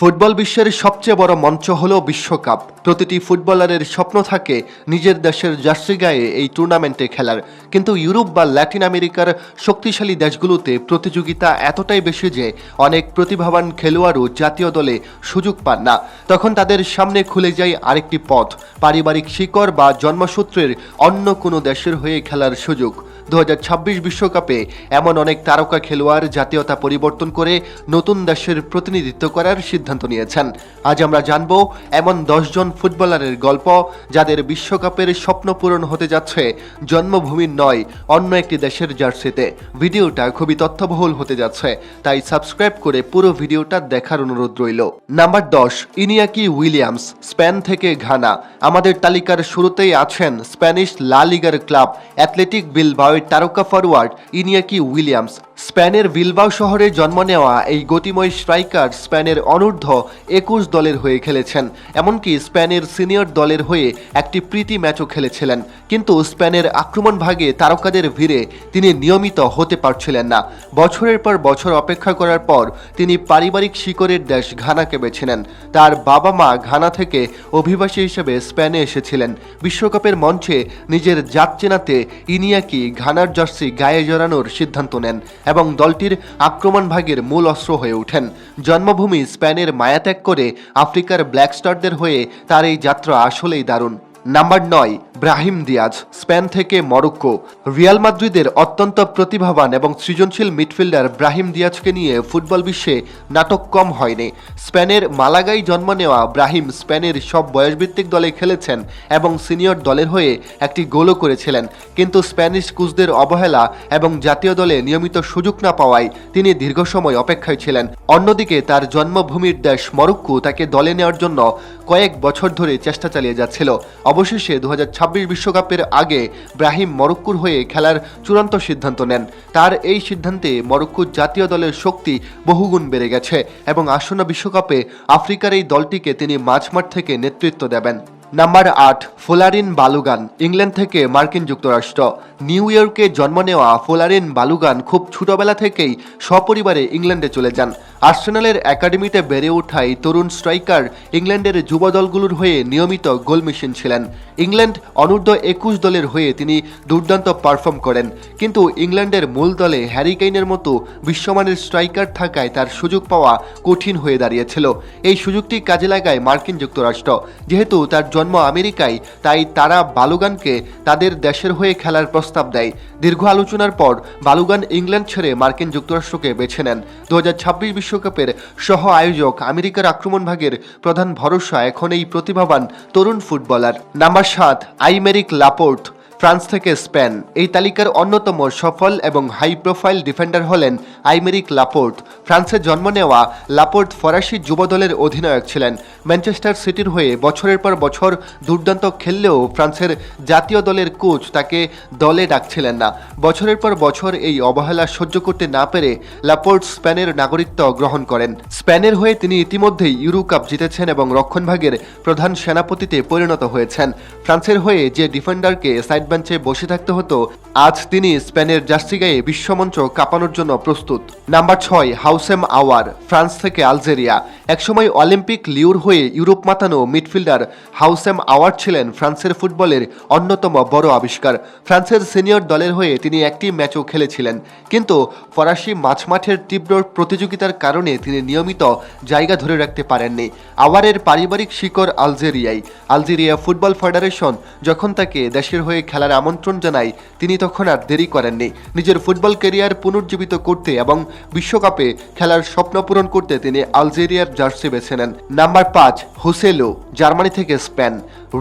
Football বিশ্বের সবচেয়ে বড় মঞ্চ হলো বিশ্বকাপ। প্রতিটি ফুটবলারের স্বপ্ন থাকে নিজের দেশের জার্সি গায়ে এই টুর্নামেন্টে খেলার, কিন্তু ইউরোপ বা ল্যাটিন আমেরিকার শক্তিশালী দেশগুলোতে প্রতিযোগিতা এতটাই বেশি যে অনেক প্রতিভাবান খেলোয়াড়ও জাতীয় দলে সুযোগ পান না। তখন তাদের সামনে খুলে যায় আরেকটি পথ, পারিবারিক শিকড় বা জন্মসূত্রের অন্য কোনো দেশের হয়ে খেলার সুযোগ। 2026 বিশ্বকাপে এমন অনেক তারকা খেলোয়াড় জাতীয়তা পরিবর্তন করে নতুন দেশের প্রতিনিধিত্ব করার সিদ্ধান্ত নিয়েছেন। আজ আমরা জানব এমন 10 জন ফুটবলারের গল্প যাদের বিশ্বকাপের স্বপ্ন পূরণ হতে যাচ্ছে জন্মভূমির নয়, অন্য একটি দেশের জার্সিতে। ভিডিওটা খুবই তথ্যবহুল হতে যাচ্ছে, তাই সাবস্ক্রাইব করে পুরো ভিডিওটা দেখার অনুরোধ রইল। নাম্বার 10, ইনিয়াকি উইলিয়ামস, স্পেন থেকে ঘানা। আমাদের তালিকার শুরুতেই আছেন স্প্যানিশ লা লিগার ক্লাব অ্যাথলেটিক বিলবাওয়ের তারকা ফরওয়ার্ড ইনিয়াকি উইলিয়ামস। স্পেনের বিলবাও শহরে জন্ম নেওয়া এই গতিময় স্ট্রাইকার স্পেনের অনূর্ধ্ব 21 দলের হয়ে খেলেছেন, এমনকি স্পেনের সিনিয়র দলের হয়ে একটি প্রীতি ম্যাচও খেলেছিলেন। কিন্তু স্পেনের আক্রমণ ভাগে তারকাদের ভিড়ে তিনি নিয়মিত হতে পারছিলেন না। বছরের পর বছর অপেক্ষা করার পর তিনি পারিবারিক শিকড়ের দেশ ঘানাকে বেছে নেন। তার বাবা মা ঘানা থেকে অভিবাসী হিসেবে স্পেনে এসেছিলেন। বিশ্বকাপের মঞ্চে নিজের জাত চেনাতে ইনিয়াকি ঘানার জার্সি গায়ে জড়ানোর সিদ্ধান্ত নেন এবং দলটির আক্রমণ ভাগের মূল অস্ত্র হয়ে ওঠেন। জন্মভূমি স্পেনের মায়া ত্যাগ করে আফ্রিকার ব্ল্যাক স্টারদের হয়ে তার এই যাত্রা আসলেই দারুণ। নাম্বার 9, ব্রাহিম দিয়াজ, স্পেন থেকে মরক্কো। রিয়াল মাদ্রিদের অত্যন্ত প্রতিভাবান এবং সৃজনশীল মিডফিল্ডার ব্রাহিম দিয়াজকে নিয়ে ফুটবল বিশ্বে নাটক কম হয়নি। স্পেনের মালাগায় জন্ম নেওয়া ব্রাহিম স্পেনের সব বয়সভিত্তিক দলে খেলেছেন এবং সিনিয়র দলের হয়ে একটি গোলও করেছিলেন। কিন্তু স্প্যানিশ কোচদের অবহেলা এবং জাতীয় দলে নিয়মিত সুযোগ না পাওয়ায় তিনি দীর্ঘ সময় অপেক্ষায় ছিলেন। অন্যদিকে তার জন্মভূমির দেশ মরক্কো তাকে দলে নেওয়ার জন্য কয়েক বছর ধরে চেষ্টা চালিয়ে যাচ্ছিল। অবশেষে 2026 বিশ্বকাপের আগে ব্রাহিম মরক্কোর হয়ে খেলার চূড়ান্ত সিদ্ধান্ত নেন। তার এই সিদ্ধান্তে মরক্কোর জাতীয় দলের শক্তি বহুগুণ বেড়ে গেছে এবং আসন্ন বিশ্বকাপে আফ্রিকার এই দলটিকে তিনি মাঝমাঠ থেকে নেতৃত্ব দেবেন। নাম্বার 8, ফোলারিন বালুগান, ইংল্যান্ড থেকে মার্কিন যুক্তরাষ্ট্র। নিউ ইয়র্কে জন্ম নেওয়া ফোলারিন বালুগান খুব ছোটবেলা থেকেই সপরিবারে ইংল্যান্ডে চলে যান। আর্সেনালের একাডেমিতে বেড়ে ওঠায় তরুণ স্ট্রাইকার ইংল্যান্ডের যুব দলগুলোর হয়ে নিয়মিত গোল মেশিন ছিলেন। ইংল্যান্ড অনূর্ধ্ব 21 দলের হয়ে তিনি দুর্দান্ত পারফর্ম করেন, কিন্তু ইংল্যান্ডের মূল দলে হ্যারি কেইনের মতো বিশ্বমানের স্ট্রাইকার থাকায় তার সুযোগ পাওয়া কঠিন হয়ে দাঁড়িয়েছিল। এই সুযোগটি কাজে লাগায় মার্কিন যুক্তরাষ্ট্র। যেহেতু তার জন্ম আমেরিকায়, তাই তারা বালুগানকে তাদের দেশের হয়ে খেলার প্রস্তাব দেয়। দীর্ঘ আলোচনার পর বালুগান ইংল্যান্ড ছেড়ে মার্কিন যুক্তরাষ্ট্রকে বেছে নেন। 2026 বিশ্বকাপের সহ আয়োজক আমেরিকার আক্রমণ ভাগের প্রধান ভরসা এখন এই প্রতিভাবান তরুণ ফুটবলার। নাম্বার 7, আইমেরিক লাপোর্ট, ফ্রান্স থেকে স্পেন। এই তালিকার অন্যতম সফল এবং হাই প্রোফাইল ডিফেন্ডার হলেন আইমেরিক লাপোর্ট। ফ্রান্সে জন্ম নেওয়া লাপোর্ট ফরাসি যুব দলের অধিনায়ক ছিলেন। ম্যানচেস্টার সিটির হয়ে বছরের পর বছর দুর্দান্ত খেললেও ফ্রান্সের জাতীয় দলের কোচ তাকে দলে ডাকছিলেন না। বছরের পর বছর এই অবহেলা সহ্য করতে না পেরে লাপোর্ট স্পেনের নাগরিকত্ব গ্রহণ করেন। স্পেনের হয়ে তিনি ইতিমধ্যেই ইউরো কাপ জিতেছেন এবং রক্ষণভাগের প্রধান সেনাপতিতে পরিণত হয়েছেন। ফ্রান্সের হয়ে যে ডিফেন্ডারকে সাইড বেঞ্চে বসে থাকতে হতো, আজ তিনি স্পেনের জার্সি গায়ে বিশ্বমঞ্চ কাঁপানোর জন্য প্রস্তুত। নাম্বার 6, হাউসেম আওয়ার, ফ্রান্স থেকে আলজেরিয়া। একসময় অলিম্পিক লিওর হয়ে ইউরোপ মাতানো মিডফিল্ডার হাউসেম আওয়ার ছিলেন ফ্রান্সের ফুটবলের অন্যতম বড় আবিষ্কার। ফ্রান্সের সিনিয়র দলের হয়ে তিনি একটি ম্যাচও খেলেছিলেন, কিন্তু ফরাসি মাঝমাঠের তীব্র প্রতিযোগিতার কারণে তিনি নিয়মিত জায়গা ধরে রাখতে পারেননি। আওয়ারের পারিবারিক শিকড় আলজেরিয়া ফুটবল ফেডারেশন যখন তাকে দেশের হয়ে খেলার আমন্ত্রণ জানায়, তিনি তখন আর দেরি করেননি। নিজের ফুটবল ক্যারিয়ার পুনর্জীবিত করতে এবং বিশ্বকাপে খেলার স্বপ্ন পূরণ করতে তিনি আলজেরিয়ার জার্সি বেছে নেন। নাম্বার 5, হুসেলো, জার্মানি থেকে স্পেন।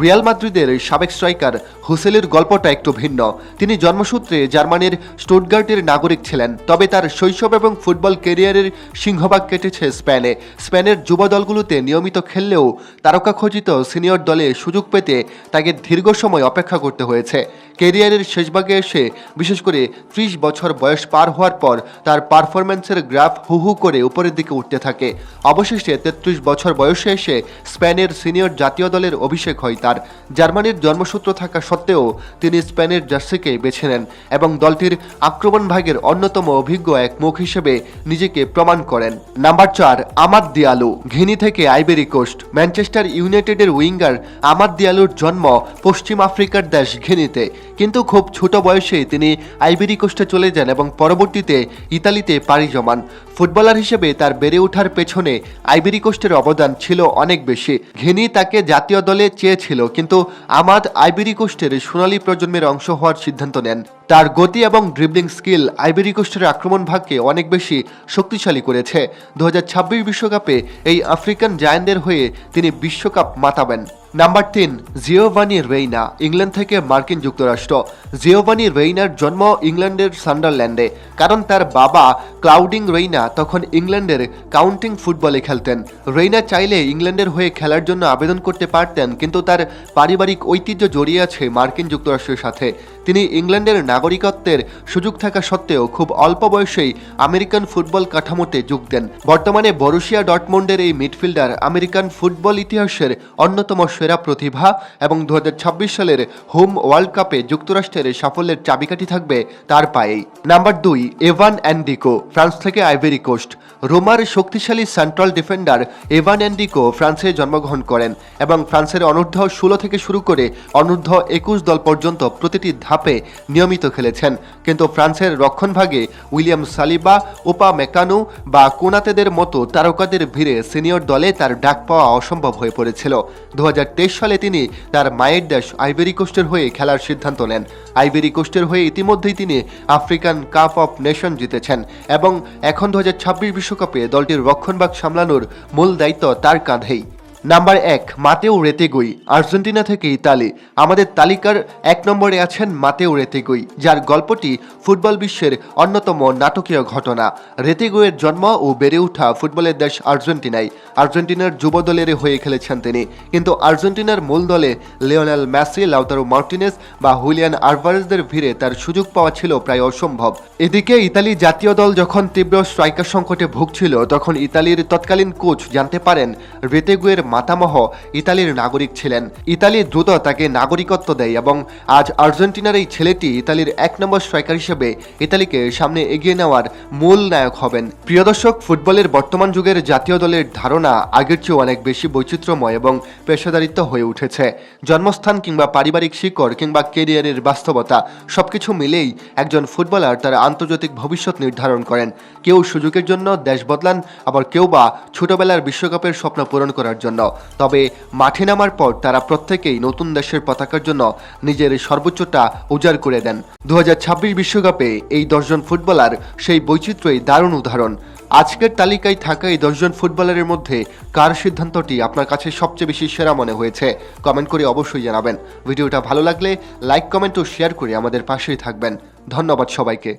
রিয়াল মাদ্রিদের সাবেক স্ট্রাইকার হুসেলের গল্পটা একটু ভিন্ন। তিনি জন্মসূত্রে জার্মানির স্টুটগার্টের নাগরিক ছিলেন, তবে তার শৈশব এবং ফুটবল ক্যারিয়ারের সিংহভাগ কেটেছে স্পেনে। স্পেনের যুব দলগুলোতে নিয়মিত খেললেও তারকা খচিত সিনিয়র দলে সুযোগ পেতে তাকে দীর্ঘ সময় অপেক্ষা করতে হয়েছে। ক্যারিয়ারের শেষভাগে এসে বিশেষ করে 30 বছর বয়স পার হওয়ার পর তার পারফরম্যান্সের গ্রাফ হু হু করে উপরের দিকে উঠতে থাকে। অবশেষে 33 বছর বয়সে এসে স্পেনের সিনিয়র জাতীয় দলের অভিষেক হয় তার। জার্মানির জন্মসূত্র থাকা সত্ত্বেও তিনি স্পেনের জার্সিকেই বেছে নেন এবং দলটির আক্রমণ ভাগের অন্যতম অভিজ্ঞ এক মুখ হিসেবে নিজেকে প্রমাণ করেন। নাম্বার 4, আমাদ দিয়ালো, ঘিনি থেকে আইভরি কোস্ট। ম্যানচেস্টার ইউনাইটেডের উইঙ্গার আমাদ দিয়ালোর জন্ম পশ্চিম আফ্রিকার দেশ ঘিনিতে, কিন্তু খুব ছোট বয়সেই তিনি আইভরি কোস্টে চলে যান এবং পরবর্তীতে ইতালিতে পাড়ি জমান। ফুটবলার হিসেবে তার বেড়ে ওঠার পেছনে আইভরি কোস্টের অবদান ছিল অনেক বেশি। ঘিনি তাকে জাতীয় দলে চেয়েছিল, কিন্তু আমাদ আইভরি কোস্টের সোনালী প্রজন্মের অংশ হওয়ার সিদ্ধান্ত নেন। তার গতি এবং ড্রিবলিং স্কিল আইভরি কোস্টের আক্রমণ ভাগকে অনেক বেশি শক্তিশালী করেছে। 2026 বিশ্বকাপে এই আফ্রিকান জায়ান্টদের হয়ে তিনি বিশ্বকাপ মাতাবেন। নাম্বার 3, জিওভানি রেইনা, ইংল্যান্ড থেকে মার্কিন যুক্তরাষ্ট্র। জিওভানি রেইনার জন্ম ইংল্যান্ডের সান্ডারল্যান্ডে, কারণ তার বাবা ক্লাউডিং রেইনা তখন ইংল্যান্ডের কাউন্টিং ফুটবলে খেলতেন। রেইনা চাইলে ইংল্যান্ডের হয়ে খেলার জন্য আবেদন করতে পারতেন, কিন্তু তার পারিবারিক ঐতিহ্য জড়িয়ে আছে মার্কিন যুক্তরাষ্ট্রের সাথে। তিনি ইংল্যান্ডের নাগরিকত্বের সুযোগ থাকা সত্ত্বেও খুব অল্প বয়সেই আমেরিকান ফুটবল কাঠামোতে যোগ দেন। বর্তমানে বরুসিয়া ডর্টমুন্ডের এই মিডফিল্ডার আমেরিকান ফুটবল ইতিহাসের অন্যতম সেরা প্রতিভা এবং 2026 সালের হোম ওয়ার্ল্ড কাপে যুক্তরাষ্ট্রের সাফল্যের চাবিকাঠি থাকবে তার পায়েই। নাম্বার 2, এভান এন্ডিকো, ফ্রান্স থেকে আইভরি কোস্ট। রোমার শক্তিশালী সেন্ট্রাল ডিফেন্ডার এভান এন্ডিকো ফ্রান্সে জন্মগ্রহণ করেন এবং ফ্রান্সের অনূর্ধ্ব 16 থেকে শুরু করে অনূর্ধ্ব 21 দল পর্যন্ত প্রতিটি ধাপে নিয়মিত খেলেছেন। কিন্তু ফ্রান্সের রক্ষণভাগে উইলিয়াম সালিবা, ওপা মেকানো বা কোনাতেদের মতো তারকাদের ভিড়ে সিনিয়র দলে তার ডাক পাওয়া অসম্ভব হয়ে পড়েছিল। 2023 সালে তিনি তার মায়ের দেশ আইভরি কোস্টের হয়ে খেলার সিদ্ধান্ত নেন। আইভরি কোস্টের হয়ে ইতিমধ্যেই তিনি আফ্রিকান কাপ অফ নেশন জিতেছেন এবং এখন 2026 বিশ্বকাপে দলটির রক্ষণভাগ সামলানোর মূল দায়িত্ব তার কাঁধেই। নাম্বার 1, মাতেও রেতেগুই, আর্জেন্টিনা থেকে ইতালি। আমাদের তালিকার 1 নম্বরে আছেন মাতেও রেতেগুই, যার গল্পটি ফুটবল বিশ্বের অন্যতম নাটকীয় ঘটনা। রেতেগুইয়ের জন্ম ও বেড়ে ওঠা ফুটবলের দেশ আর্জেন্টিনায়। আর্জেন্টিনার যুব দলের হয়ে খেলেছেন তিনি, কিন্তু আর্জেন্টিনার মূল দলে লিওনেল মেসি, লাউতারো মার্টিনেজ বা হুলিয়ান আলভারেজদের ভিড়ে তার সুযোগ পাওয়া ছিল প্রায় অসম্ভব। এদিকে ইতালি জাতীয় দল যখন তীব্র স্ট্রাইকার সংকটে ভুগছিল, তখন ইতালির তৎকালীন কোচ জানতে পারেন রেতেগুইয়ের মাতামহ ইতালির নাগরিক ছিলেন। ইতালি দ্রুত তাকে নাগরিকত্ব দেয় এবং আজ আর্জেন্টিনার এই ছেলেটি ইতালির 1 নম্বর স্ট্রাইকার হিসেবে ইতালিকে সামনে এগিয়ে নেওয়ার মূল নায়ক হবেন। প্রিয় দর্শক, ফুটবলের বর্তমান যুগের জাতীয় দলের ধারণা আগের চেয়ে অনেক বেশি বৈচিত্র্যময় এবং পেশাদারিত্ব হয়ে উঠেছে। জন্মস্থান কিংবা পারিবারিক শিকড় কিংবা কেরিয়ারের বাস্তবতা সবকিছু মিলেই একজন ফুটবলার তার আন্তর্জাতিক ভবিষ্যৎ নির্ধারণ করেন। কেউ সুযোগের জন্য দেশ বদলান, আবার কেউ বা ছোটবেলার বিশ্বকাপের স্বপ্ন পূরণ করার জন্য। তবে মাঠে নামার পর তারা প্রত্যেকেই নতুন দেশের পতাকার জন্য নিজের সর্বোচ্চটা উজাড় করে দেন। 2026 বিশ্বকাপে এই 10 জন ফুটবলার সেই বৈচিত্র্যই দারুণ উদাহরণ। আজকের তালিকায় থাকা এই 10 জন ফুটবলারের মধ্যে কার সিদ্ধান্তটি আপনার কাছে সবচেয়ে বেশি সেরা মনে হয়েছে কমেন্ট করে অবশ্যই জানাবেন। ভিডিওটা ভালো লাগলে লাইক, কমেন্ট ও শেয়ার করে আমাদের পাশেই থাকবেন। ধন্যবাদ সবাইকে।